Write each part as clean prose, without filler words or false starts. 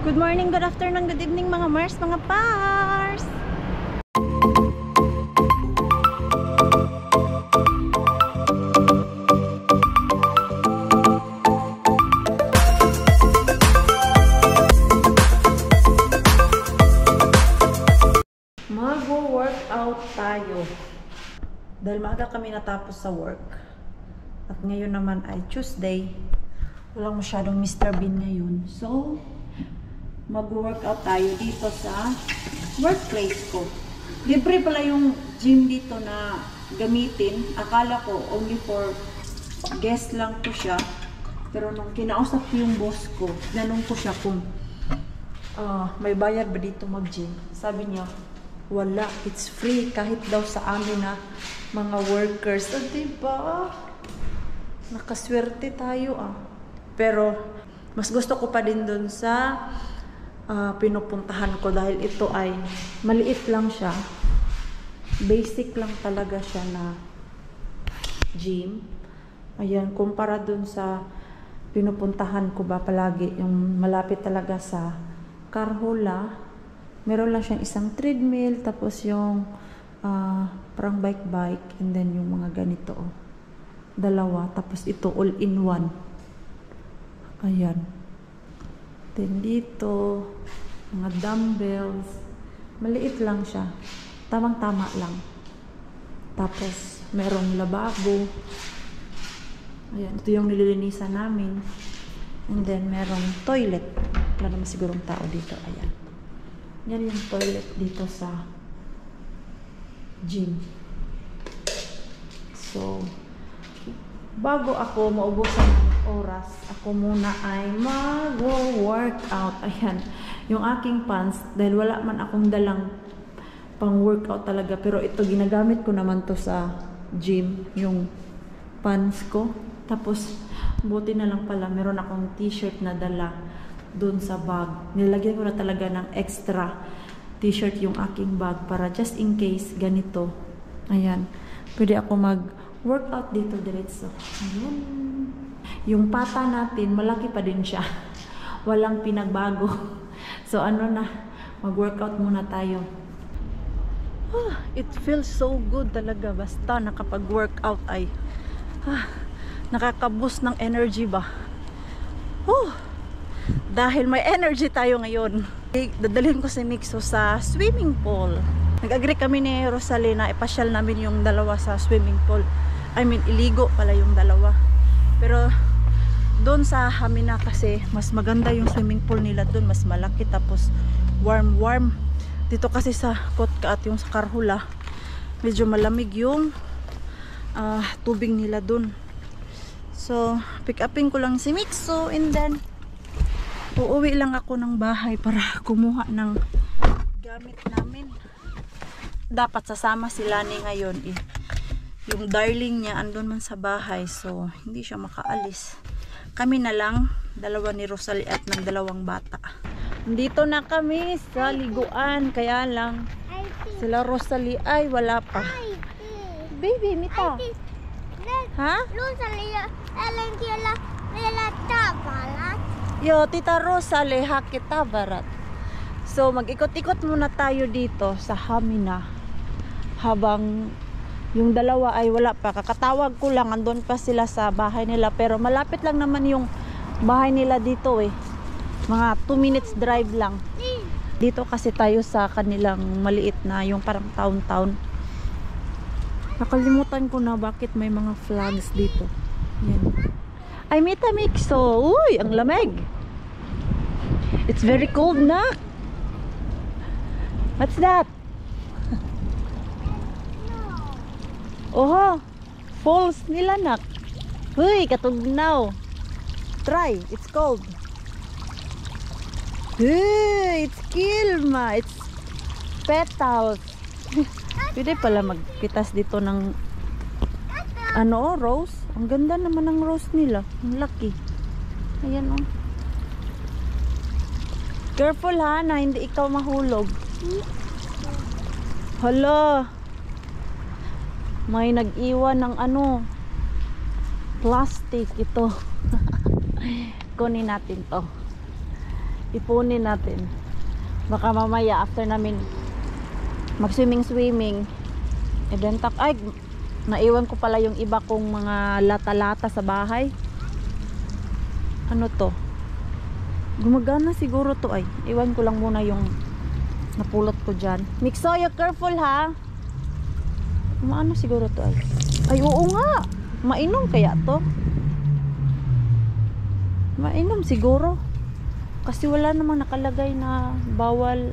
Good morning, good afternoon, good evening mga Mars, mga Pars! Mag-workout tayo. Dahil maaga kami natapos sa work. At ngayon naman ay Tuesday. Walang masyadong Mr. Bean ngayon. So, mag-workout tayo dito sa workplace ko. Libre pala yung gym dito na gamitin. Akala ko only for guest lang ko siya. Pero nung kinausap ko yung boss ko, tinanong ko siya kung may bayad ba dito mag-gym. Sabi niya, wala, it's free kahit daw sa amin na mga workers. So, diba? Nakaswerte tayo Pero, mas gusto ko pa din dun sa pinupuntahan ko dahil ito ay maliit lang siya. Basic lang talaga siya na gym. Ayan, kumpara dun sa pinupuntahan ko ba palagi, yung malapit talaga sa Carhula. Meron lang siyang isang treadmill, tapos yung parang bike, and then yung mga ganito. Dalawa, tapos ito all-in-one. Ayan. Then dito, mga dumbbells. Maliit lang siya. Tamang-tama lang. Tapos, merong lababo. Ayan, ito yung nililinisan namin. And then, merong toilet. Wala naman sigurong tao dito. Ayan. Yan yung toilet dito sa gym. So, bago ako maubusan ng oras, ako muna ay mag-workout. Ayan, yung aking pants, dahil wala man akong dalang pang-workout talaga, pero ito, ginagamit ko naman to sa gym, yung pants ko. Tapos, buti na lang pala, meron akong t-shirt na dala doon sa bag. Nilagyan ko na talaga ng extra t-shirt yung aking bag para just in case ganito. Ayan, pwede ako mag-workout dito diretso. Ayan. Yung pata natin, malaki pa din siya. Walang pinagbago. So, mag-workout muna tayo. It feels so good talaga. Basta nakapag-workout ay nakaka-boost ng energy ba. Dahil may energy tayo ngayon. Dadalhin ko si Mixo sa swimming pool. Nag-agree kami ni Rosalina, ipasyal namin yung dalawa sa swimming pool. I mean, iligo pala yung dalawa. Pero doon sa Hamina kasi mas maganda yung swimming pool nila doon, mas malaki, tapos warm. Dito kasi sa Kotka at yung sa Carhula, medyo malamig yung tubig nila doon. So, pick upin ko lang si Mixo, and then uuwi lang ako ng bahay para kumuha ng gamit namin. Dapat sasama sila ni ngayon yung darling niya andun man sa bahay, so hindi siya makaalis. Kami na lang, dalawa ni Rosalie at ng dalawang bata. Dito na kami sa liguan, kaya lang sila Rosalie ay wala pa. Baby, Mita. Ha? Yo, Tita Rosalie, hakita barat. So, mag-ikot-ikot muna tayo dito sa Hamina. Habang yung dalawa ay wala pa. Kakatawag ko lang, andun pa sila sa bahay nila. Pero malapit lang naman yung bahay nila dito Mga 2 minutes drive lang. Dito kasi tayo sa kanilang maliit na, yung parang town. Nakalimutan ko na bakit may mga flags dito. Yan. Ay, Mita Mixo. Uy, ang lamig. It's very cold na. What's that? Oho, falls nila nak. Uy, katugnaw. Try, it's cold. Uy, it's kilma. It's petals. Pwede pala magpitas dito ng rose. Ang ganda naman ng rose nila. Ang laki. Ayan Careful ha, na hindi ikaw mahulog. Hala. May nag-iwan ng plastic ito. Kunin natin to. Ipunin natin. Baka mamaya after namin mag-swimming, ibenta. Ay, naiwan ko pala yung iba kong mga lata-lata sa bahay. Ano to? Gumagana siguro to ay. Iwan ko lang muna yung napulot ko dyan. Mixo, you careful ha. Maano siguro to ay. Ay, oo nga. Mainom kaya to? Mainom siguro. Kasi wala namang nakalagay na bawal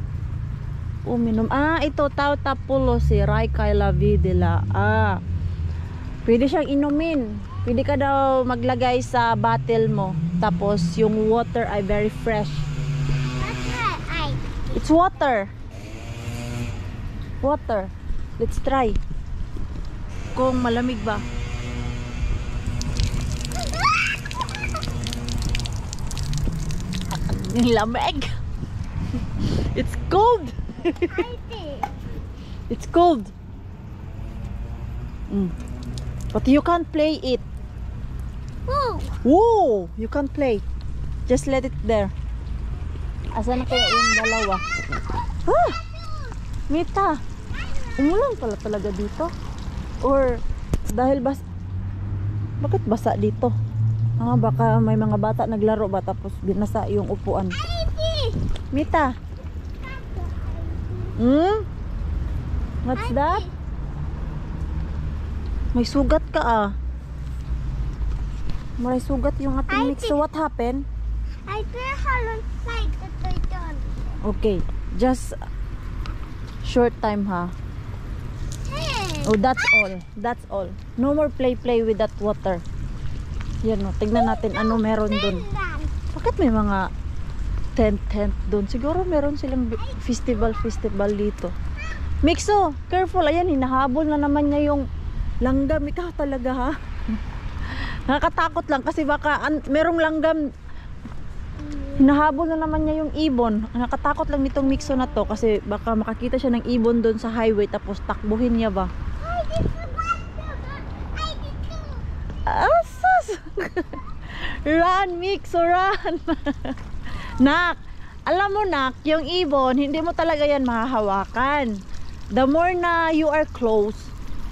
uminom. Ah, ito tau tapulo si Raikay Lavidela. Ah, pwede siyang inumin. Pwede ka daw maglagay sa bottle mo. Tapos yung water ay very fresh. It's water. Water. Let's try. Kung malamig ba. Lamig. It's cold. It's cold. But you can't play it. Whoa! You can't play. Just let it there. Asa na kaya yung dalawa? Ah! Mita! Umulan pala talaga dito. Or dahil bakit basa dito? Ah, baka may mga bata naglaro ba tapos binasa yung upuan. Mita! What's that? May sugat ka ah. May sugat yung ating mix. So what happened? I feel how inside the toy. Okay, just short time ha. Hey. Oh, that's all. That's all. No more play with that water. Yan no, tignan natin ano meron dun. Bakit may mga tent dun? Siguro meron silang festival dito. Mixo, careful. Ayan, hinahabol na naman niya yung langgam. Ikaw talaga ha. Nakakatakot lang kasi baka merong langgam. Hinahabol na naman niya yung ibon. Nakatakot lang nitong Mixo na to kasi baka makakita siya ng ibon doon sa highway tapos takbuhin niya ba. Asas! Run Mixo, run! Nak, alam mo nak, yung ibon hindi mo talaga yan mahahawakan. The more na you are close,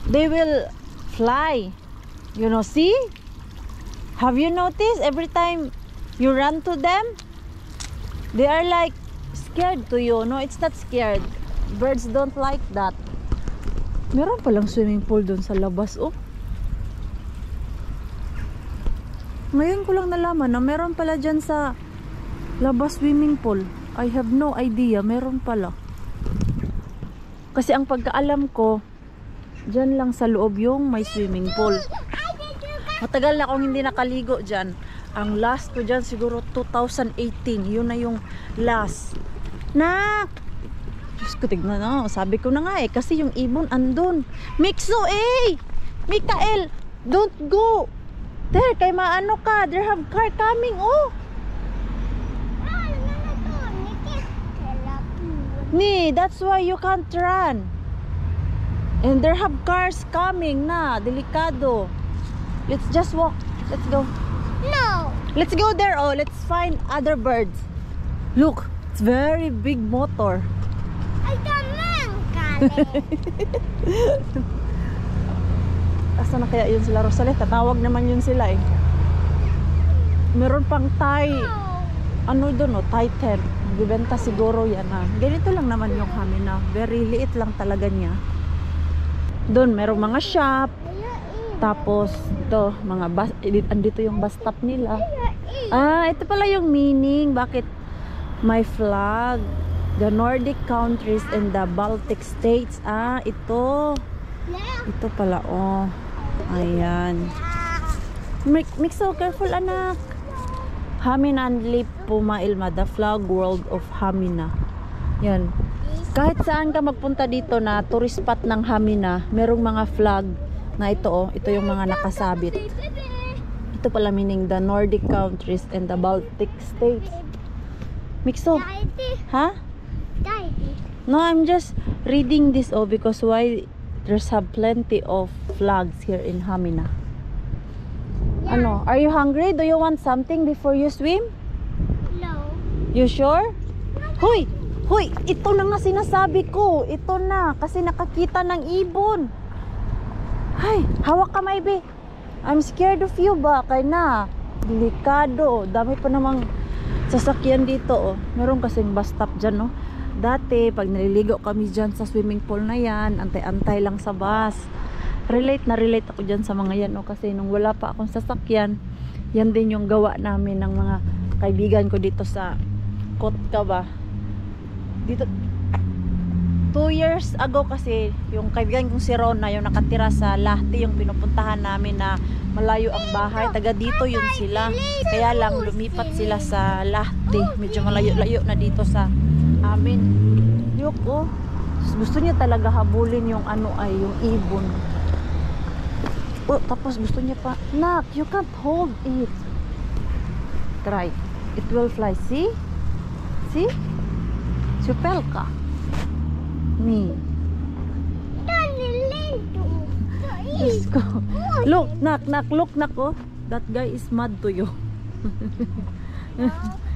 they will fly. You know, see? Have you noticed every time you run to them, they are like scared to you? No, it's not scared. Birds don't like that. Meron palang swimming pool doon sa labas, oh. Ngayon ko lang nalaman na meron pala dyan sa labas swimming pool. I have no idea, meron pala. Kasi ang pagkaalam ko, dyan lang sa loob yung may swimming pool. Matagal na akong hindi nakaligo dyan. Ang last ko dyan siguro 2018. Yun na yung last. Nak! Diyos ko, tignan na. Sabi ko na nga eh. Kasi yung ibon andun. Mixo eh! Mikael! Don't go! There, kay maano ka. There have car coming, oh! Ni, that's why you can't run. And there have cars coming na. Delikado. Let's just walk. Let's go. No. Let's go there. Oh, let's find other birds. Look, it's very big motor. I don't know. Asa na kaya yun sila, Rosalie? Tatawag naman yun sila eh. Meron pang Thai. Ano doon oh, Thai tent. Bibenta siguro yan ah. Ganito lang naman yung Hamina. Very liit lang talaga niya. Doon merong mga shop. Tapos ito, mga bus, andito yung bus stop nila. Ah, ito pala yung meaning. Bakit may flag? The Nordic countries and the Baltic states. Ah, ito. Ito pala, oh. Ayan. Mixo, careful anak. Hamina Lip Puma Ilma, the flag world of Hamina. Yan. Kahit saan ka magpunta dito na tourist spot ng Hamina, merong mga flag na ito oh, ito yung mga nakasabit. Ito pala meaning the Nordic countries and the Baltic states. Mixo. Ha? No, I'm just reading this oh because why there's have plenty of flags here in Hamina. Ano? Are you hungry? Do you want something before you swim? No. You sure? Hoy! Hoy! Ito na nga sinasabi ko. Ito na. Kasi nakakita ng ibon. Ay! Hawak ka, Maybe. I'm scared of you ba? Kaya na. Delikado. Dami pa namang sasakyan dito. Oh. Meron kasing bus stop dyan. Oh. Dati, pag naliligo kami dyan sa swimming pool na yan, antay-antay lang sa bus. Relate ako dyan sa mga yan. Oh. Kasi nung wala pa akong sasakyan, yan din yung gawa namin ng mga kaibigan ko dito sa Kotka ba. Dito 2 years ago kasi yung kaibigan kong si Rona yung nakatira sa Lahti yung pinupuntahan namin na malayo ang bahay, taga dito yun sila, kaya lang lumipat sila sa Lahti, medyo malayo-layo na dito sa amin. Yoko, gusto niya talaga habulin yung ano ay yung ibon. Oh, tapos gusto niya pa, Nak, you can't hold it. Try, it will fly, see? See? Supel ka. Me. Diyos ko. Look, Nak, look, Nak, oh. That guy is mad to you.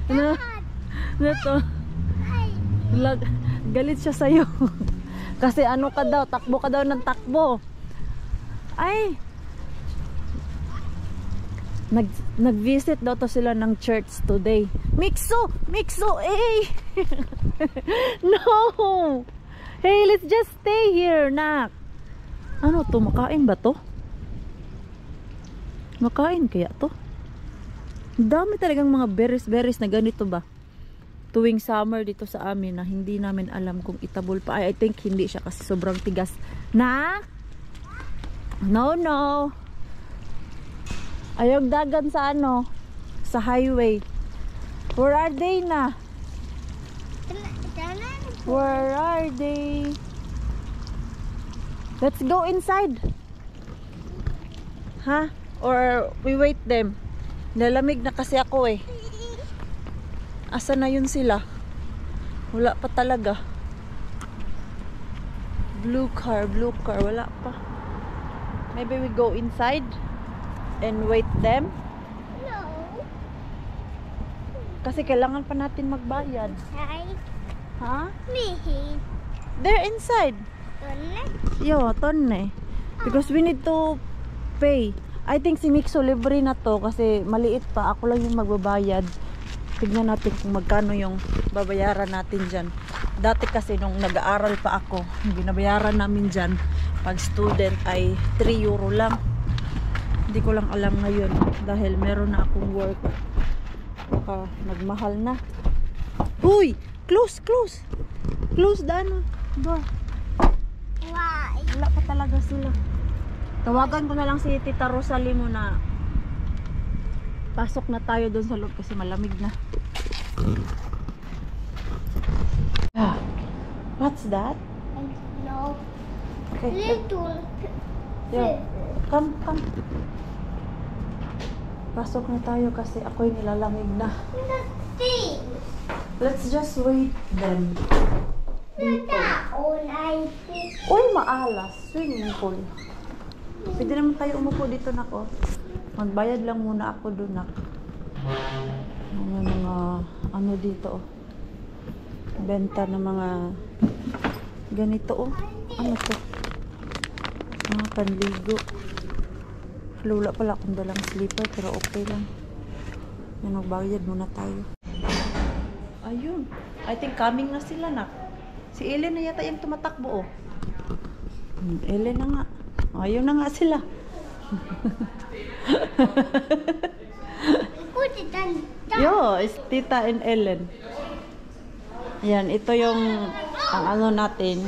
Ano? Ito. Galit siya sa'yo. Kasi ano ka daw, takbo ka daw ng takbo. Ay! Nag-visit daw to sila ng church today. Mikso! Eh! No! Hey, let's just stay here, Nak. Ano to? Makain ba to? Makain kaya to? Dami talagang mga berries na ganito ba? Tuwing summer dito sa amin na hindi namin alam kung itabol pa. I think hindi siya kasi sobrang tigas. Na? No. Ayog dagan sa ano? Sa highway. Where are they na? Where are they? Let's go inside. Ha? Or we wait them. Nalamig na kasi ako eh. Asa na yun sila? Wala pa talaga. Blue car. Wala pa. Maybe we go inside and wait them. No. Kasi kailangan pa natin magbayad. Hi. Ha? Me. They're inside. Yo, tonne. Because we need to pay. I think si Mikso libre na to kasi maliit pa. Ako lang yung magbabayad. Tignan natin kung magkano yung babayaran natin dyan. Dati kasi nung nag-aaral pa ako, yung binabayaran namin dyan pag student ay 3 euro lang. Hindi ko lang alam ngayon dahil meron na akong work. Baka nagmahal na. Uy! Close the ano door. Why? Wala pa talaga sila. Tawagan ko na lang si Tita Rosalie mo na pasok na tayo doon sa loob kasi malamig na. What's that? No. Okay. Little. Yo, come. Pasok na tayo kasi ako'y nilalamig na. Nothing. Let's just wait them. Dito. Uy, maalas. Swimming pool. Pwede naman tayo umupo dito, Nako. Magbayad lang muna ako doon, Nak. Mga ano dito, oh. Benta ng mga ganito, oh. Ano to? Mga panligo. Wala pala akong dalang slipper, pero okay lang. Yan, magbayad muna tayo. Ayun. I think coming na sila, Nak. Si Ellen na yata yung tumatakbo, oh. Ellen na nga. Ayun na nga sila. Yo, is Tita and Ellen. Yan, ito yung ang ano natin.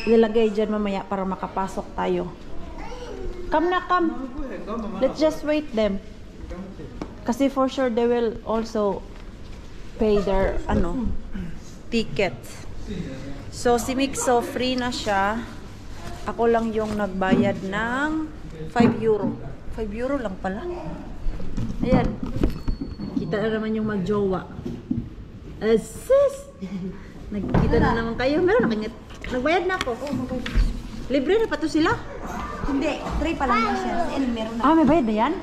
Ilagay dyan mamaya para makapasok tayo. Come na, come. Let's just wait them. Kasi for sure they will also pay their tickets. So si Mikso free na siya. Ako lang yung nagbayad ng 5 euro. 5 euro lang pala. Ayan. Kita na naman yung magjowa. Sis! Nagkita na naman kayo. Meron na kanya. Nagbayad na ako. Libre na pa to sila? Hindi, 3 pa lang siya. Meron na. Ah, may bayad na yan?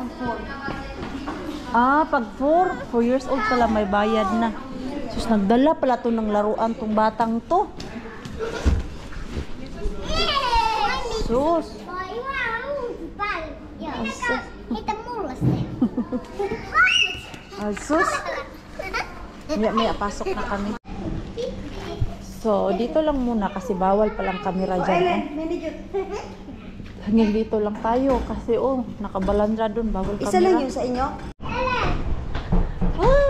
Pag 4 years old pala may bayad na. Sus, nagdala pala to ng laruan tong batang to. Sus. Sus. Maya pasok na kami. So, dito lang muna kasi bawal palang camera dyan. Hanggang dito lang tayo kasi nakabalandra dun, bawal camera. Isa lang yun sa inyo?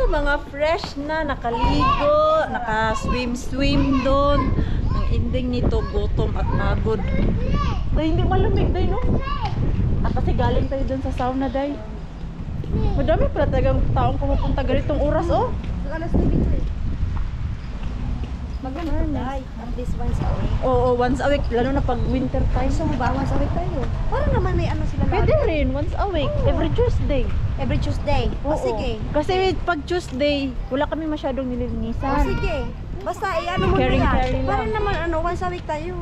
Mga fresh na, nakaligo, naka-swim doon. Ang ending nito, gutom at pagod. Day, hindi malamig, day, no? Kasi galing tayo dun sa sauna, day. Madami pala talagang taong pumupunta ganitong oras, Alas 9 ito eh. Maganda tayo. At least once a week. Oo, once a week, lalo na pag winter time. So, ba once a week tayo? Parang naman may ano sila Pwede rin, once a week, every Tuesday. Every Tuesday. O Oo. sige. Kasi pag Tuesday, wala kami masyadong O nililinisan. sige. Basta ano mo Carry na lang. yan. Parang naman once a week tayo.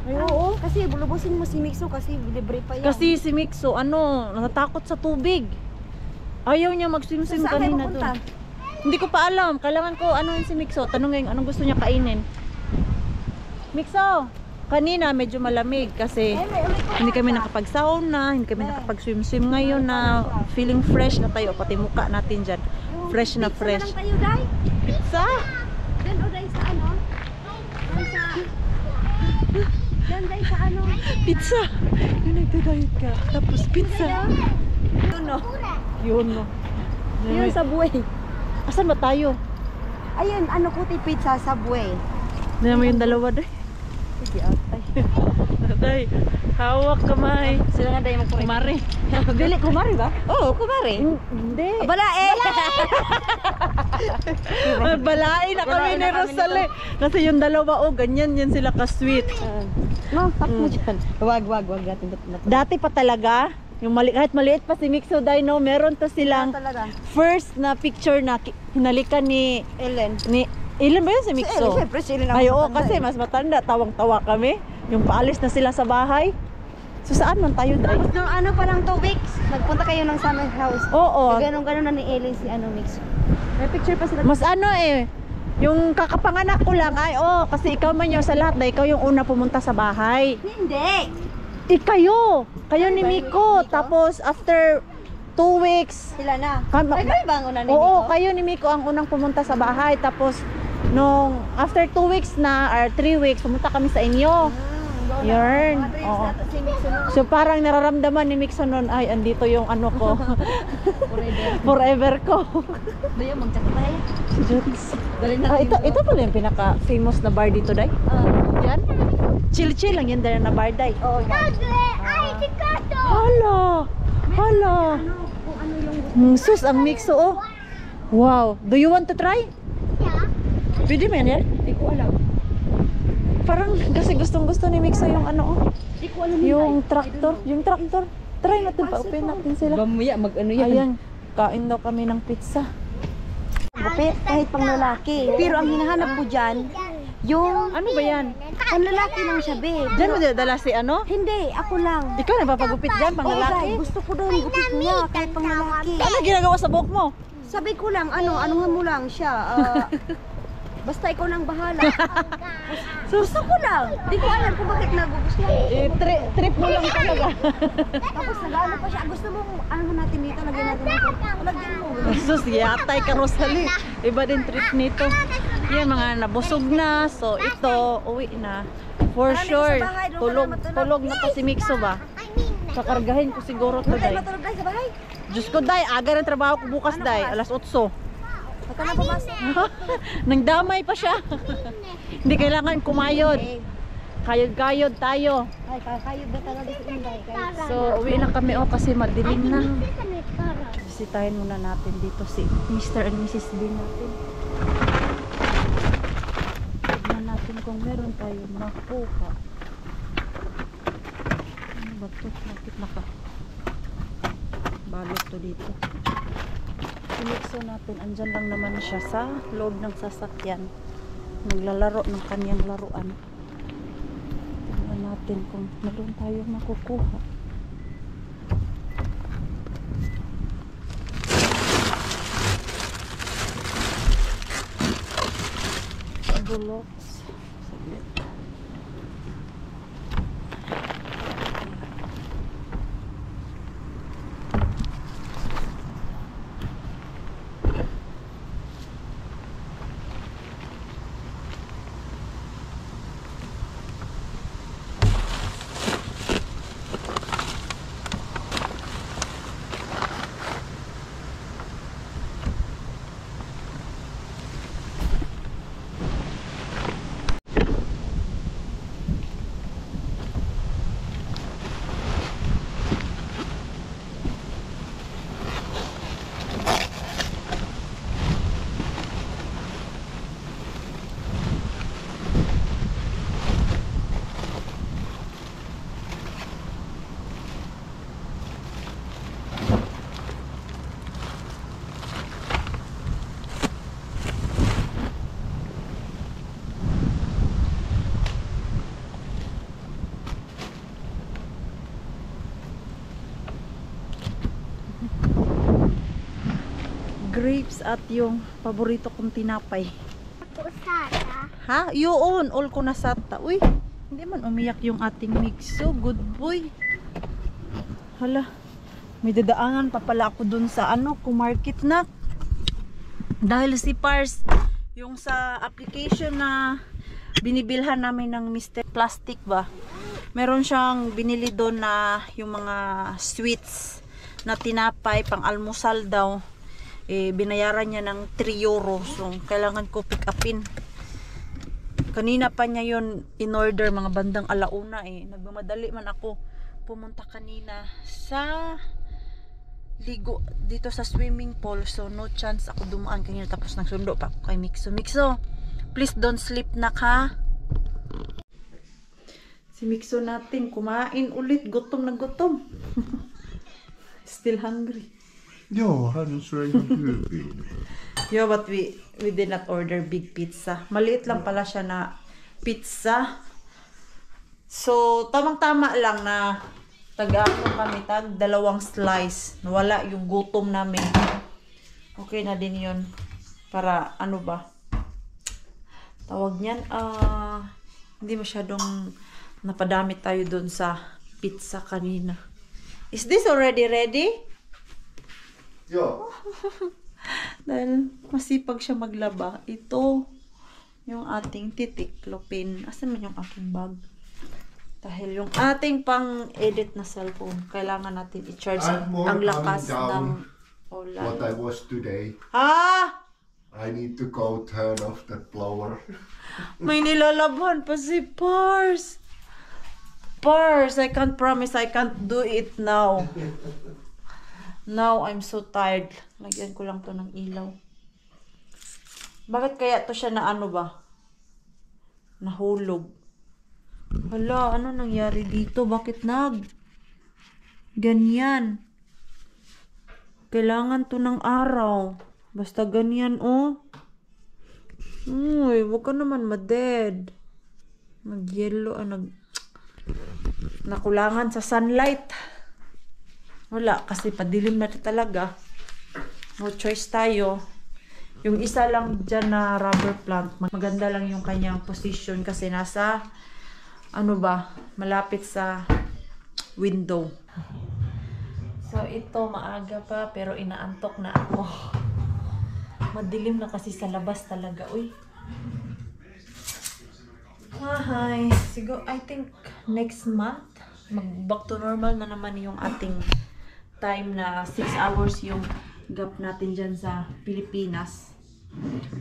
Ay, oo. Kasi bulubusin mo si Mixo kasi libre pa yan. Kasi si Mixo, natatakot sa tubig. Ayaw niya mag-swim-swim Saan kayo kanina pupunta? doon. Hindi ko pa alam. Kailangan ko yun si Mixo. Tanungin anong gusto niya kainin. Mixo, kanina medyo malamig kasi hindi kami nakapag-sauna, hindi kami nakapag-swim-swim ngayon na feeling fresh na tayo. Pati mukha natin dyan. Fresh na fresh. Saan tayo, Day? Pizza? Diyan o Day sa ano? Diyan Day sa ano? Pizza! Yung nagda-diet ka. Tapos pizza. Yun o. Yun no. Yun Subway. Asan ba tayo? Ayun, kuti pizza Subway. Hindi mo yung dalawa day. Sige, atay. Day, hawak kamay. Sila nga Day magpuri. Kumari. Dili, kumari ba? Oo, kumari. Hindi. Bala eh! Balain na kami Balain ni na kami Rosale. Kasi yung dalawa, ganyan yan sila ka-sweet. No, tak mo dyan. Wag natin. Dati pa talaga, kahit maliit pa si Mixo Dino, meron to silang Talaga. first na picture na hinalikan ni Ellen. Ilan ba yun si Mixo? Siyempre, si Ellen ang Ay, oo, matanda kasi eh. mas matanda, tawang-tawa kami. Yung paalis na sila sa bahay. So saan man tayo, Day? Tapos nung ano pa lang 2 weeks, nagpunta kayo ng summer house. Oo. Ganon na ni Ellen si Mix. May picture pa sila. Mas yung kakapanganak ko lang ay kasi ikaw man yung sa lahat, Day, ikaw yung una pumunta sa bahay. Hindi! Kayo ni Miko. Tapos after 2 weeks, Sila na. Kama- Ay, kayo ba ang una ni oo, Miko? kayo ni Miko ang unang pumunta sa bahay. Tapos nung after 2 weeks na or 3 weeks, pumunta kami sa inyo. Yarn. Oo. Si Mixo nun. So parang nararamdaman ni Mixo noon, ay andito yung ano ko. Forever ko. Doon mag-chat tayo. Jokes. Galing na Ito pala yung pinaka famous na bar dito, Day. Yan. Chill lang yan na bar, Day. Oo, yan. Hala. Kung ano yung Sus, ang Mixo Wow. Do you want to try? Pwede mo yan? Hindi ko alam. Parang kasi gustong-gusto ni Mixo yung Hindi ko alam yung tractor. Yung tractor. Try natin, pa-open natin sila. Mamaya mag-ano yan. Ayan, kain daw kami ng pizza. Gupit kahit pang lalaki. Pero ang hinahanap ko dyan, yung Ano ba yan? pang lalaki lang siya, babe. Diyan mo dinadala si ano? Hindi, ako lang. Ikaw nagpapagupit dyan, pang Oo, lalaki? guys, gusto ko doon gupit niya kahit pang lalaki. Ano ginagawa sa buhok mo? Sabi ko lang, anuhan mo lang siya. Basta ikaw nang bahala. Gusto ko lang. Di ko alam kung bakit nagugustuhan. Trip mo lang talaga. Tapos nag-ano pa siya. Gusto mo, ano natin dito, lagyan natin dito. Lagyan mo. Sus, yatay ka Rosalie. Iba din trip nito. Yan, mga nabusog na. So, ito, uwi na. For Marami sure. ka sa bahay, doon ka na matulog. Tulog na to si Mixo ba? Kakargahin ko siguro to, Tayo Day. matulog tayo sa bahay. Diyos ko, Day. Aga ng trabaho ko bukas, Day. Alas 8. Baka na pumasok. Nang damay pa siya. Hindi kailangan kumayod. Kayod-kayod tayo. Ay, kakayod na talaga sa inday. So, uwi na kami kasi madilim na. Bisitahin muna natin dito si Mr. and Mrs. B natin. Tignan natin kung meron tayo makuha. Ano ba ito? Bakit balot to dito? Sinikso natin. Andyan lang naman siya sa loob ng sasakyan. Naglalaro ng kanyang laruan. Tignan natin kung meron tayong makukuha. bullocks. Saglit. Grapes at yung paborito kong tinapay. Pusada. Ha? Yun, all ko nasata. Uy, hindi man umiyak yung ating mixo. Good boy. Hala, may dadaanan pa pala ako dun sa ano, kumarket na. Dahil si Pars, yung sa application na binibilhan namin ng Mr. Plastic ba, meron siyang binili doon na yung mga sweets na tinapay, pang almusal daw. Binayaran niya ng 3 euro. So, kailangan ko pick upin. Kanina pa niya yun in-order, mga bandang alauna Nagmamadali man ako. Pumunta kanina sa ligo dito sa swimming pool. So, no chance ako dumaan kanina. Tapos nagsundo pa ako kay Mixo. Mixo, please don't sleep na ka. Si Mixo natin kumain ulit. Gutom na gutom. Still hungry. Ja, han är så hungrig. Yeah, but we did not order big pizza. Maliit lang pala siya na pizza. So, tamang-tama lang na tag-ano kami, dalawang slice. Nawala yung gutom namin. Okay na din yun. Para, ano ba? Tawag niyan, hindi masyadong napadami tayo dun sa pizza kanina. Is this already ready? Ja. Dahil masipag siya maglaba. Ito, yung ating titiklopin. Asan man yung aking bag? Dahil yung ating pang-edit na cellphone, kailangan natin i-charge ang lakas ng ulan. What I was today. Ah! I need to go turn off that blower. May nilalabhan pa si Pars. Pars, I can't promise I can't do it now. Now, I'm so tired. Lagyan ko lang to ng ilaw. Bakit kaya to siya na ano ba? Nahulog. Hala, ano nangyari dito? Bakit ganyan? Kailangan to ng araw. Basta ganyan, oh. Uy, wag ka naman ma-dead. Mag-yellow, nakulangan sa sunlight. Wala, kasi padilim na talaga. No choice tayo. Yung isa lang dyan na rubber plant, maganda lang yung kanyang position kasi nasa, malapit sa window. So, ito, maaga pa, pero inaantok na ako. Madilim na kasi sa labas talaga, uy. Hi. Siguro, I think, next month, mag-back to normal na naman yung ating time na 6 hours yung gap natin dyan sa Pilipinas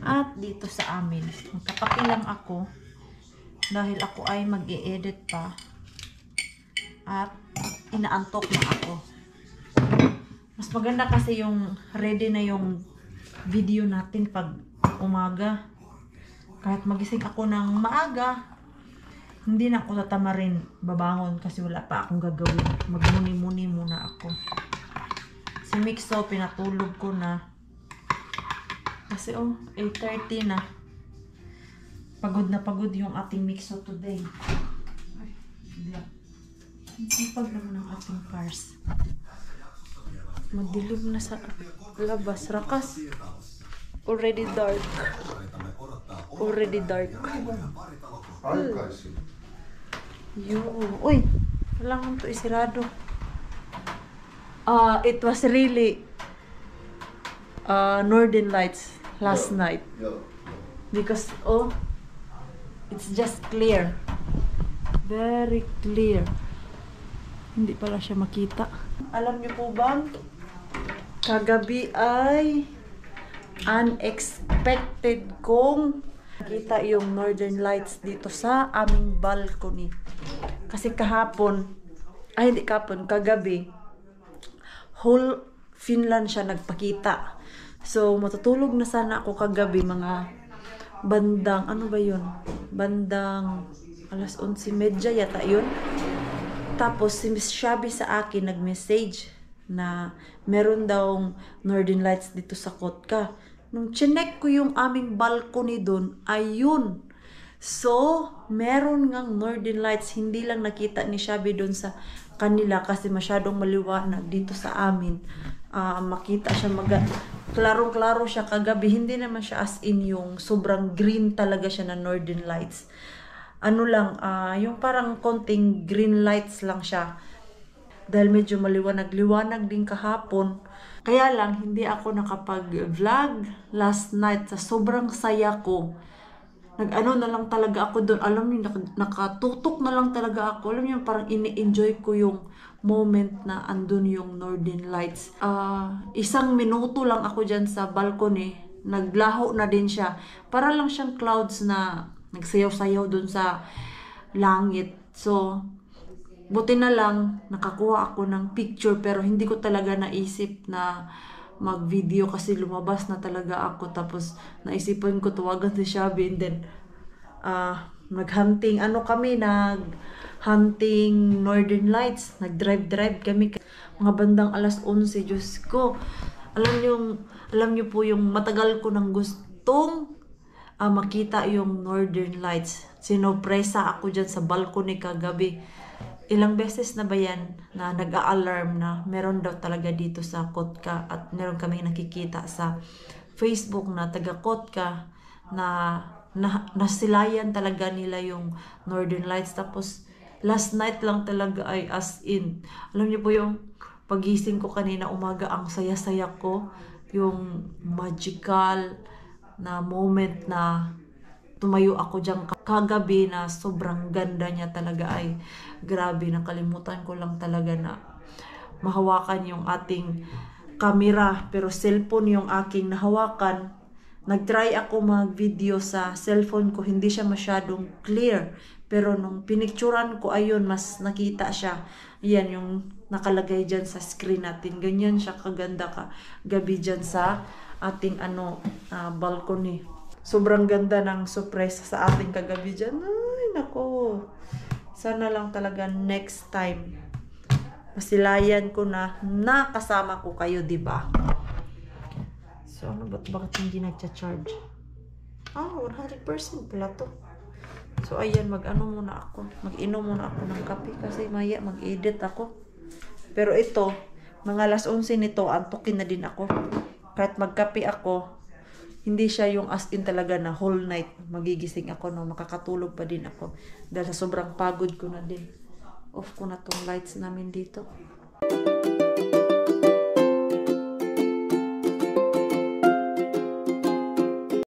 at dito sa amin. Magkapakilang ako dahil ako ay mag-e-edit pa at inaantok na ako. Mas maganda kasi yung ready na yung video natin pag umaga. Kahit magising ako ng maaga, hindi na ako tatamarin babangon kasi wala pa akong gagawin. Magmuni-muni muna ako. Si Mixo, pinatulog ko na. Kasi 8:30 na. Pagod na pagod yung ating Mixo today. Ay, bigla. Sipag naman ang ating Pars. Madilim na sa labas. Rakas. Already dark. already dark. Aikaisin. Uy, kailangan to isirado. It was really Northern Lights last night. Joo. Because, it's just clear. Very clear. Hindi pala siya makita. Alam niyo po ba, kagabi ay unexpected kong nakita yung Northern Lights dito sa aming balcony. Kasi kagabi, whole Finland siya nagpakita. So, matutulog na sana ako kagabi mga bandang, ano ba yun? Bandang alas 11:30 yata yun. Tapos, si Miss Shabby sa akin nag-message na meron daw Northern Lights dito sa Kotka. Nung chinek ko yung aming balcony doon, ayun. So, meron ngang Northern Lights. Hindi lang nakita ni Shabby doon sa kanila kasi masyadong maliwanag dito sa amin. Makita siya klarong-klaro siya kagabi. Hindi naman siya as in yung sobrang green talaga siya na Northern Lights. Ano lang, yung parang konting green lights lang siya. Dahil medyo maliwanag din kahapon. Kaya lang, hindi ako nakapag-vlog last night sa sobrang saya ko. Nag-ano na lang talaga ako doon. Alam niyo, nakatutok na lang talaga ako. Alam niyo, parang ini-enjoy ko yung moment na andun yung Northern Lights. 1 minuto lang ako dyan sa balcony. Naglaho na din siya. Para lang siyang clouds na nagsayaw-sayaw doon sa langit. So, buti na lang, nakakuha ako ng picture pero hindi ko talaga naisip na mag-video kasi lumabas na talaga ako. Tapos, naisipan ko tawagan si Shabby and then, nag-hunting. Nag-hunting Northern Lights. Nag-drive kami. Mga bandang alas 11, Diyos ko. Alam niyo po yung matagal ko nang gustong makita yung Northern Lights. Sinopresa ako dyan sa balcony kagabi. Ilang beses na ba yan na nag-a-alarm na meron daw talaga dito sa Kotka at meron kami nakikita sa Facebook na taga Kotka na nasilayan talaga nila yung Northern Lights. Tapos last night lang talaga ay as in. Alam niyo po yung pagising ko kanina umaga, ang saya-saya ko. Yung magical na moment na tumayo ako dyan kagabi na sobrang ganda niya talaga ay grabe. Nakalimutan ko lang talaga na mahawakan yung ating camera pero cellphone yung aking nahawakan. Nag-try ako mag-video sa cellphone ko, hindi siya masyadong clear pero nung pinicturan ko ayun mas nakita siya. Yan yung nakalagay dyan sa screen natin. Ganyan siya kaganda gabi dyan sa ating balcony. Sobrang ganda ng surprise sa ating kagabi dyan. Ay, nako. Sana lang talaga next time masilayan ko na nakasama ko kayo, diba? So, bakit hindi nagcha-charge? 100% pala to. So, ayan, mag-inom muna ako ng kape kasi maya mag-edit ako. Pero ito, mga alas 11 nito, antukin na din ako. Kahit magkape ako, hindi siya yung as in talaga na whole night magigising ako, no, makakatulog pa din ako dahil sa sobrang pagod ko na din. Off ko na tong lights namin dito.